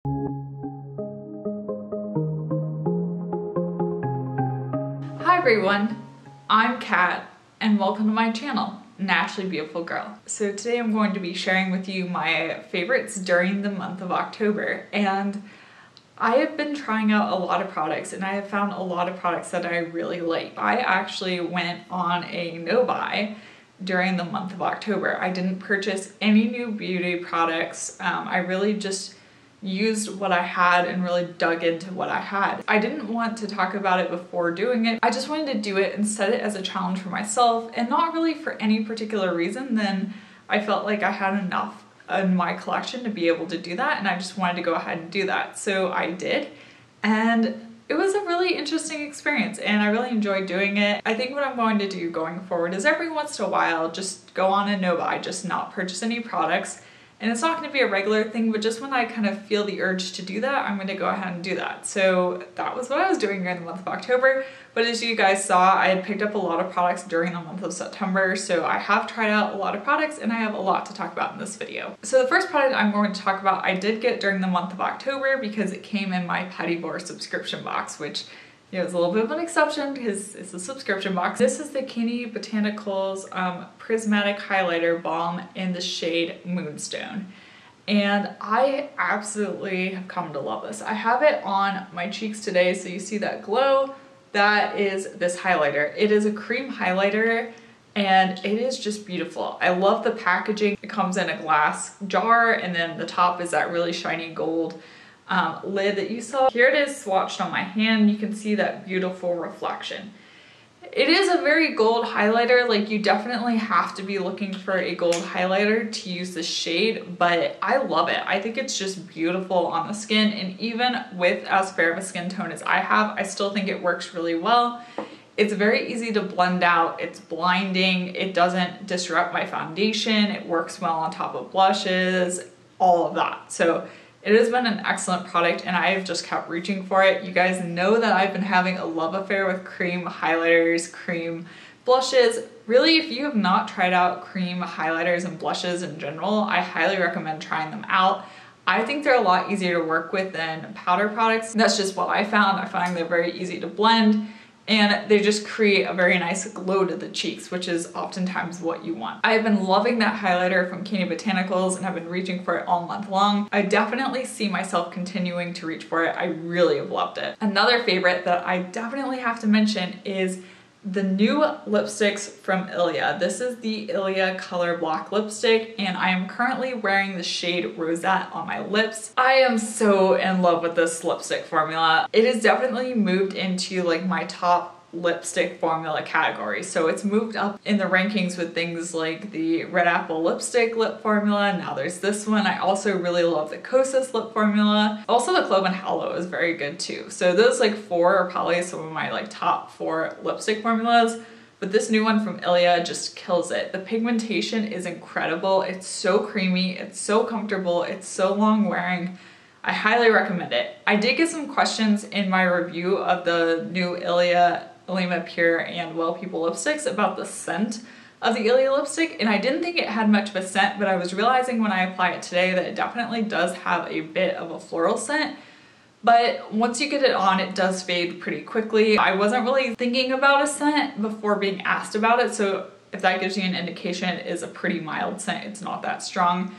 Hi everyone, I'm Kat and welcome to my channel, Naturally Beautiful Girl. So today I'm going to be sharing with you my favorites during the month of October, and I have been trying out a lot of products and I have found a lot of products that I really like. I actually went on a no-buy during the month of October. I didn't purchase any new beauty products. I really just used what I had and really dug into what I had. I didn't want to talk about it before doing it. I just wanted to do it and set it as a challenge for myself, and not really for any particular reason than I felt like I had enough in my collection to be able to do that, and I just wanted to go ahead and do that. So I did, and it was a really interesting experience and I really enjoyed doing it. I think what I'm going to do going forward is every once in a while just go on a no-buy, just not purchase any products. And it's not going to be a regular thing, but just when I kind of feel the urge to do that, I'm going to go ahead and do that. So that was what I was doing during the month of October. But as you guys saw, I had picked up a lot of products during the month of September. So I have tried out a lot of products and I have a lot to talk about in this video. So the first product I'm going to talk about, I did get during the month of October because it came in my Petit Bour subscription box, which it's a little bit of an exception because it's a subscription box. This is the Kani Botanicals Prismatic Highlighter Balm in the shade Moonstone. And I absolutely have come to love this. I have it on my cheeks today, so you see that glow. That is this highlighter. It is a cream highlighter and it is just beautiful. I love the packaging. It comes in a glass jar and then the top is that really shiny gold lid that you saw. Here it is swatched on my hand. You can see that beautiful reflection. It is a very gold highlighter. Like, you definitely have to be looking for a gold highlighter to use the shade, but I love it. I think it's just beautiful on the skin, and even with as fair of a skin tone as I have, I still think it works really well. It's very easy to blend out. It's blinding. It doesn't disrupt my foundation. It works well on top of blushes, all of that. So it has been an excellent product and I have just kept reaching for it. You guys know that I've been having a love affair with cream highlighters, cream blushes. Really, if you have not tried out cream highlighters and blushes in general, I highly recommend trying them out. I think they're a lot easier to work with than powder products. That's just what I found. I find they're very easy to blend and they just create a very nice glow to the cheeks, which is oftentimes what you want. I've been loving that highlighter from Kani Botanicals and I've been reaching for it all month long. I definitely see myself continuing to reach for it. I really have loved it. Another favorite that I definitely have to mention is the new lipsticks from Ilia. This is the Ilia Color Block lipstick and I am currently wearing the shade Rosette on my lips. I am so in love with this lipstick formula. It has definitely moved into like my top lipstick formula category. So it's moved up in the rankings with things like the Red Apple lipstick lip formula. Now there's this one. I also really love the Kosas lip formula. Also the Clove and Hollow is very good too. So those like four are probably some of my like top 4 lipstick formulas. But this new one from Ilia just kills it. The pigmentation is incredible. It's so creamy. It's so comfortable. It's so long wearing. I highly recommend it. I did get some questions in my review of the new Alima Pure and Well People lipsticks about the scent of the Ilia lipstick, and I didn't think it had much of a scent, but I was realizing when I apply it today that it definitely does have a bit of a floral scent. But once you get it on, it does fade pretty quickly. I wasn't really thinking about a scent before being asked about it, so if that gives you an indication, it is a pretty mild scent. It's not that strong.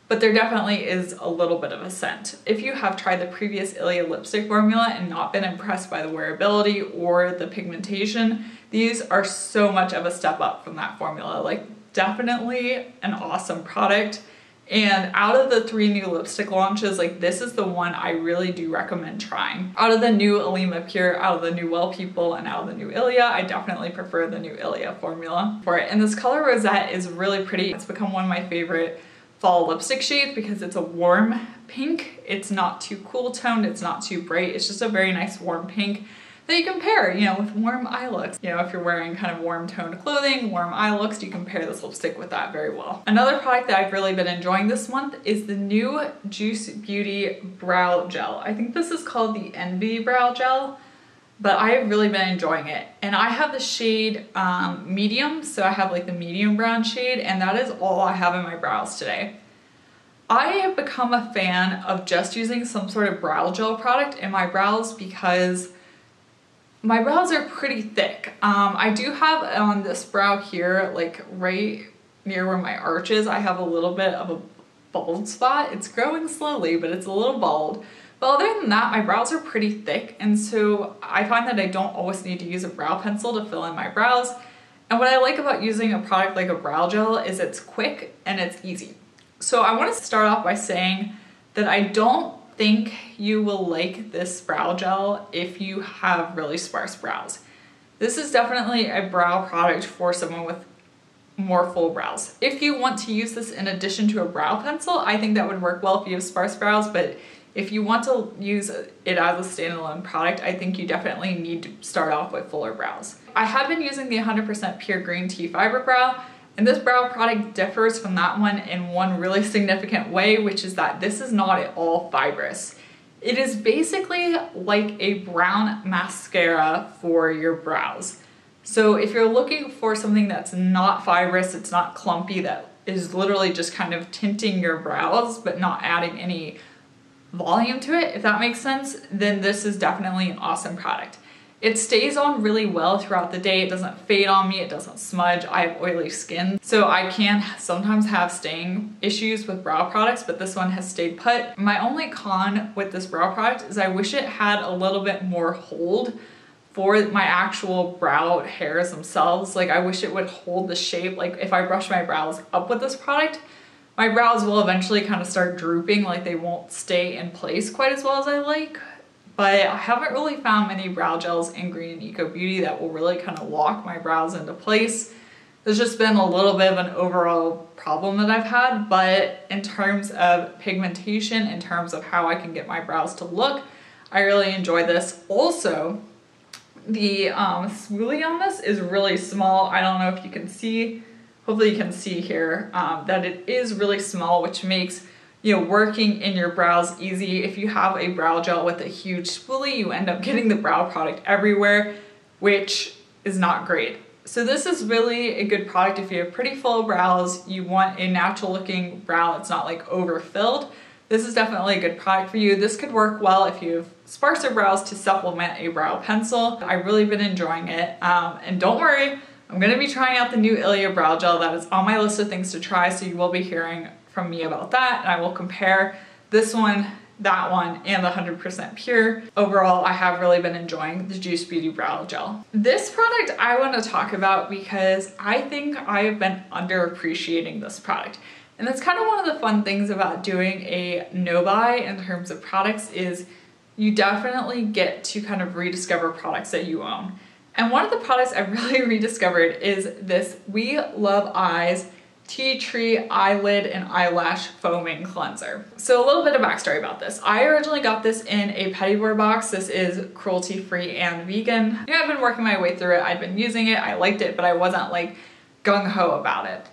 But there definitely is a little bit of a scent. If you have tried the previous Ilia lipstick formula and not been impressed by the wearability or the pigmentation, these are so much of a step up from that formula. Like, definitely an awesome product. And out of the 3 new lipstick launches, like, this is the one I really do recommend trying. Out of the new Alima Pure, out of the new Well People, and out of the new Ilia, I definitely prefer the new Ilia formula for it. And this color Rosette is really pretty. It's become one of my favorite fall lipstick shades because it's a warm pink. It's not too cool toned, it's not too bright. It's just a very nice warm pink that you can pair, with warm eye looks. If you're wearing kind of warm toned clothing, warm eye looks, you can pair this lipstick with that very well. Another product that I've really been enjoying this month is the new Juice Beauty Brow Gel. I think this is called the Envy Brow Gel. but I've really been enjoying it. And I have the shade medium, so I have like the medium brown shade, and that is all I have in my brows today. I have become a fan of just using some sort of brow gel product in my brows because my brows are pretty thick. I do have on this brow here, like right near where my arch is, I have a little bit of a bald spot. It's growing slowly, but it's a little bald. But other than that, my brows are pretty thick, and so I find that I don't always need to use a brow pencil to fill in my brows. And what I like about using a product like a brow gel is it's quick and it's easy. So I want to start off by saying that I don't think you will like this brow gel if you have really sparse brows. This is definitely a brow product for someone with more full brows. If you want to use this in addition to a brow pencil, I think that would work well if you have sparse brows, but if you want to use it as a standalone product, I think you definitely need to start off with fuller brows. I have been using the 100% pure green tea fiber brow, and this brow product differs from that one in one really significant way, which is that this is not at all fibrous. It is basically like a brown mascara for your brows. So if you're looking for something that's not fibrous, it's not clumpy, that is literally just kind of tinting your brows but not adding any volume to it, if that makes sense, then this is definitely an awesome product. It stays on really well throughout the day. It doesn't fade on me, it doesn't smudge. I have oily skin, so I can sometimes have staying issues with brow products, but this one has stayed put. My only con with this brow product is I wish it had a little bit more hold for my actual brow hairs themselves. Like, I wish it would hold the shape. Like, if I brush my brows up with this product, my brows will eventually kind of start drooping, like they won't stay in place quite as well as I like. But I haven't really found many brow gels in Green and Eco Beauty that will really kind of lock my brows into place. There's just been a little bit of an overall problem that I've had, but in terms of pigmentation, in terms of how I can get my brows to look, I really enjoy this. Also, the spoolie on this is really small. I don't know if you can see. Hopefully you can see here that it is really small, which makes, you know, working in your brows easy. If you have a brow gel with a huge spoolie, you end up getting the brow product everywhere, which is not great. So this is really a good product if you have pretty full brows, you want a natural looking brow that's not like overfilled. This is definitely a good product for you. This could work well if you have sparser brows to supplement a brow pencil. I've really been enjoying it, and don't worry, I'm gonna be trying out the new Ilia brow gel. That is on my list of things to try, so you will be hearing from me about that, and I will compare this one, that one, and the 100% pure. Overall, I have really been enjoying the Juice Beauty brow gel. This product I want to talk about because I think I have been underappreciating this product. And that's kind of one of the fun things about doing a no-buy in terms of products is you definitely get to kind of rediscover products that you own. And one of the products I really rediscovered is this We Love Eyes Tea Tree Eyelid and Eyelash Foaming Cleanser. So a little bit of backstory about this. I originally got this in a Petitboard box. This is cruelty-free and vegan. Yeah, I've been working my way through it. I've been using it. I liked it, but I wasn't like gung-ho about it.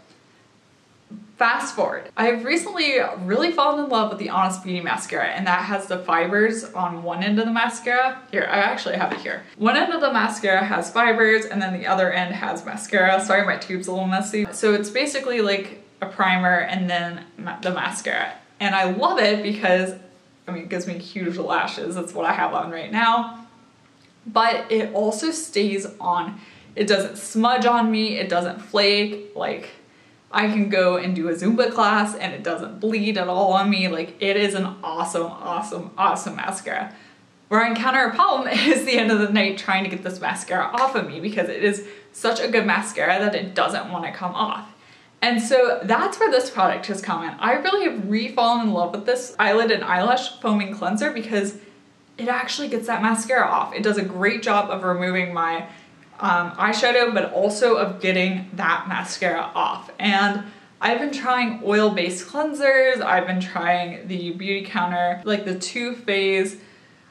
Fast forward, I've recently really fallen in love with the Honest Beauty mascara, and that has the fibers on one end of the mascara. Here, I actually have it here. One end of the mascara has fibers, and then the other end has mascara. Sorry, my tube's a little messy. So it's basically like a primer and then the mascara. And I love it because, I mean, it gives me huge lashes. That's what I have on right now. But it also stays on. It doesn't smudge on me. It doesn't flake. Like, I can go and do a Zumba class and it doesn't bleed at all on me. Like, it is an awesome, awesome, awesome mascara. Where I encounter a problem is the end of the night trying to get this mascara off of me because it is such a good mascara that it doesn't want to come off. And so that's where this product has come in. I really have re-fallen in love with this eyelid and eyelash foaming cleanser because it actually gets that mascara off. It does a great job of removing my eyeshadow, but also of getting that mascara off. And I've been trying oil-based cleansers. I've been trying the Beauty Counter, like the two-phase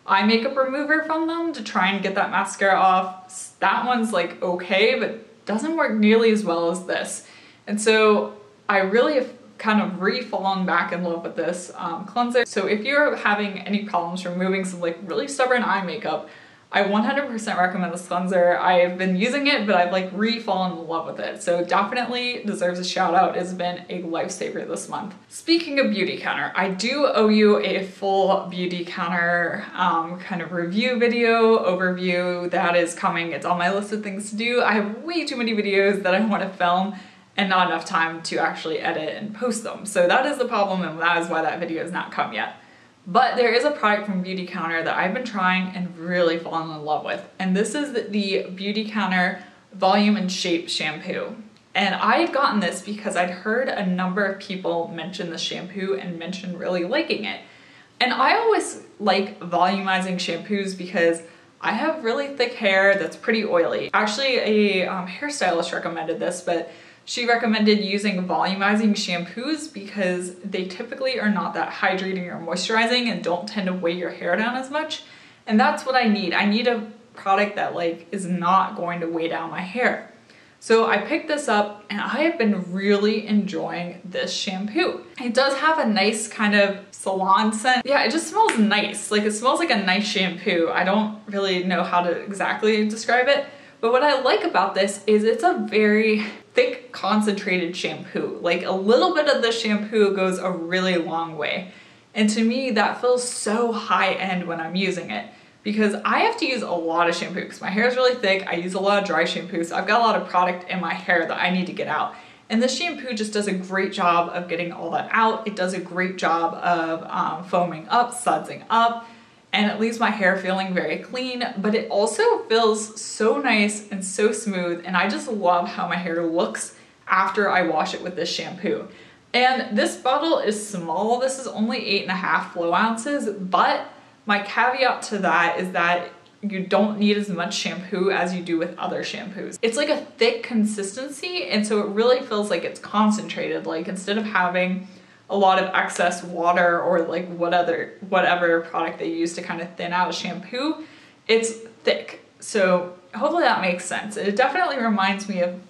eye makeup remover from them to try and get that mascara off. That one's like okay, but doesn't work nearly as well as this. And so I really have kind of re-fallen back in love with this cleanser. So if you're having any problems removing some like really stubborn eye makeup, I 100% recommend this cleanser. I've been using it, but I've like re-fallen in love with it. So definitely deserves a shout out. It's been a lifesaver this month. Speaking of beauty counter, I do owe you a full beauty counter kind of review video, overview that is coming. It's on my list of things to do. I have way too many videos that I want to film and not enough time to actually edit and post them. So that is the problem, and that is why that video has not come yet. But there is a product from Beauty Counter that I've been trying and really fallen in love with. And this is the Beauty Counter Volume and Shape Shampoo. And I had gotten this because I'd heard a number of people mention the shampoo and mention really liking it. And I always like volumizing shampoos because I have really thick hair that's pretty oily. Actually, a hairstylist recommended this, but she recommended using volumizing shampoos because they typically are not that hydrating or moisturizing and don't tend to weigh your hair down as much. And that's what I need. I need a product that like is not going to weigh down my hair. So I picked this up and I have been really enjoying this shampoo. It does have a nice kind of salon scent. Yeah, it just smells nice. Like it smells like a nice shampoo. I don't really know how to exactly describe it. But what I like about this is it's a very thick, concentrated shampoo. Like a little bit of the shampoo goes a really long way. And to me, that feels so high end when I'm using it because I have to use a lot of shampoo because my hair is really thick. I use a lot of dry shampoo, so I've got a lot of product in my hair that I need to get out. And this shampoo just does a great job of getting all that out. It does a great job of foaming up, sudsing up, and it leaves my hair feeling very clean, but it also feels so nice and so smooth, and I just love how my hair looks after I wash it with this shampoo. And this bottle is small. This is only 8.5 flow ounces, but my caveat to that is that you don't need as much shampoo as you do with other shampoos. It's like a thick consistency, and so it really feels like it's concentrated. Like instead of having a lot of excess water or like whatever product they use to kind of thin out a shampoo, it's thick. So hopefully that makes sense. It definitely reminds me of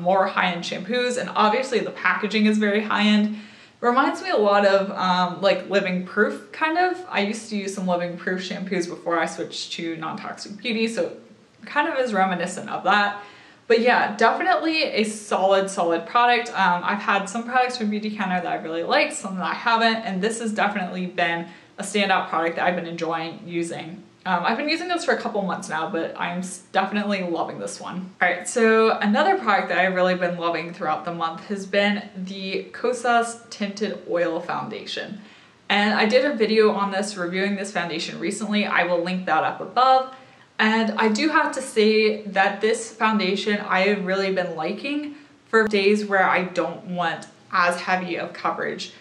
more high-end shampoos, and obviously the packaging is very high-end. Reminds me a lot of like Living Proof kind of. I used to use some Living Proof shampoos before I switched to Non-Toxic Beauty, so kind of is reminiscent of that. But yeah, definitely a solid product. I've had some products from Beauty Counter that I really liked, some that I haven't, and this has definitely been a standout product that I've been enjoying using. I've been using this for a couple months now, but I'm definitely loving this one. All right, so another product that I've really been loving throughout the month has been the Kosas Tinted Oil Foundation. And I did a video on this, reviewing this foundation recently. I will link that up above. And I do have to say that this foundation I have really been liking for days where I don't want as heavy of coverage.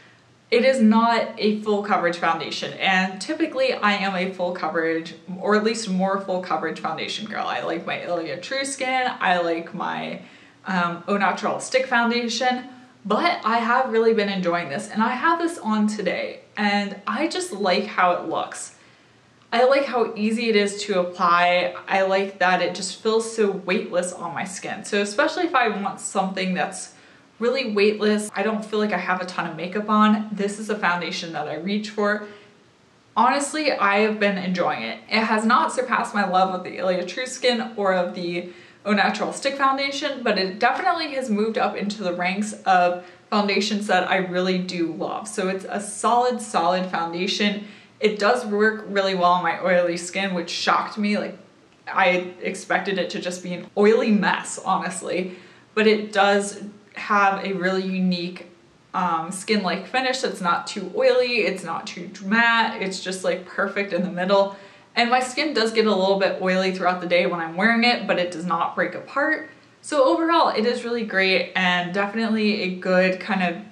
It is not a full coverage foundation, and typically I am a full coverage, or at least more full coverage foundation girl. I like my Ilia True Skin, I like my Au Natural Stick Foundation, but I have really been enjoying this, and I have this on today, and I just like how it looks. I like how easy it is to apply. I like that it just feels so weightless on my skin. So especially if I want something that's really weightless, I don't feel like I have a ton of makeup on, this is a foundation that I reach for. Honestly, I have been enjoying it. It has not surpassed my love of the Ilia True Skin or of the Au Natural Stick Foundation, but it definitely has moved up into the ranks of foundations that I really do love. So it's a solid foundation. It does work really well on my oily skin, which shocked me. Like, I expected it to just be an oily mess, honestly, but it does have a really unique skin-like finish that's not too oily, it's not too matte, it's just like perfect in the middle. And my skin does get a little bit oily throughout the day when I'm wearing it, but it does not break apart. So overall, it is really great and definitely a good kind of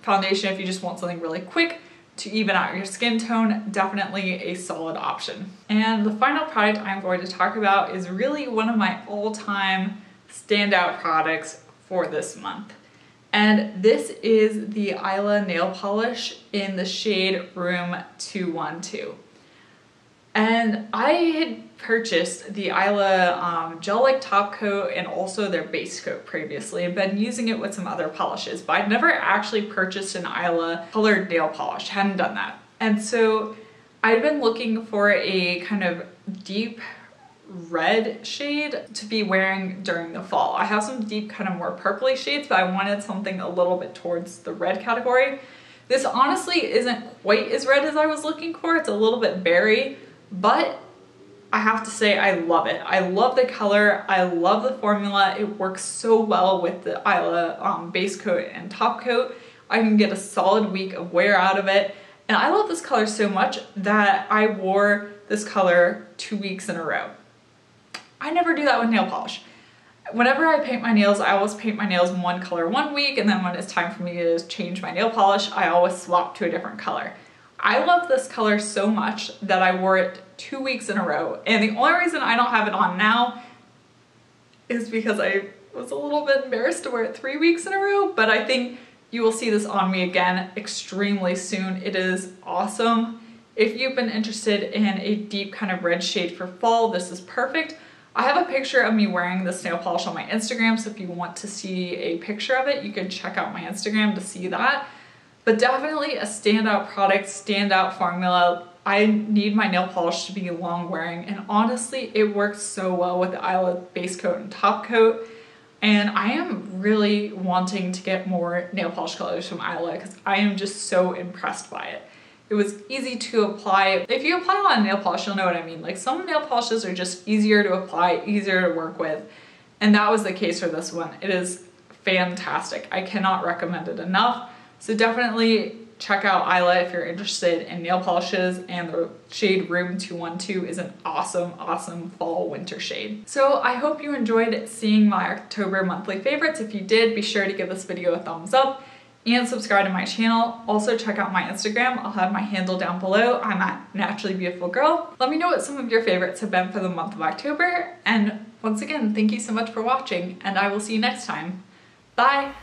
foundation if you just want something really quick to even out your skin tone. Definitely a solid option. And the final product I'm going to talk about is really one of my all-time standout products for this month. And this is the Isla nail polish in the shade Room 212. And I had purchased the Isla gel-like top coat and also their base coat previously and been using it with some other polishes, but I'd never actually purchased an Isla colored nail polish, hadn't done that. And so I'd been looking for a kind of deep red shade to be wearing during the fall. I have some deep kind of more purpley shades, but I wanted something a little bit towards the red category. This honestly isn't quite as red as I was looking for. It's a little bit berry, but I have to say I love it. I love the color. I love the formula. It works so well with the Isla base coat and top coat. I can get a solid week of wear out of it. And I love this color so much that I wore this color 2 weeks in a row. I never do that with nail polish. Whenever I paint my nails, I always paint my nails in one color 1 week, and then when it's time for me to change my nail polish, I always swap to a different color. I love this color so much that I wore it 2 weeks in a row, and the only reason I don't have it on now is because I was a little bit embarrassed to wear it 3 weeks in a row, but I think you will see this on me again extremely soon. It is awesome. If you've been interested in a deep kind of red shade for fall, this is perfect. I have a picture of me wearing this nail polish on my Instagram, so if you want to see a picture of it, you can check out my Instagram to see that. But definitely a standout product, standout formula. I need my nail polish to be long wearing, and honestly, it works so well with the Isla base coat and top coat. And I am really wanting to get more nail polish colors from Isla because I am just so impressed by it. It was easy to apply. If you apply a lot of nail polish, you'll know what I mean. Like, some nail polishes are just easier to apply, easier to work with. And that was the case for this one. It is fantastic. I cannot recommend it enough. So definitely check out Isla if you're interested in nail polishes, and the shade Room 212 is an awesome, awesome fall winter shade. So I hope you enjoyed seeing my October monthly favorites. If you did, be sure to give this video a thumbs up and subscribe to my channel. Also check out my Instagram. I'll have my handle down below. I'm at naturallybeautifulgirl. Let me know what some of your favorites have been for the month of October. And once again, thank you so much for watching, and I will see you next time. Bye!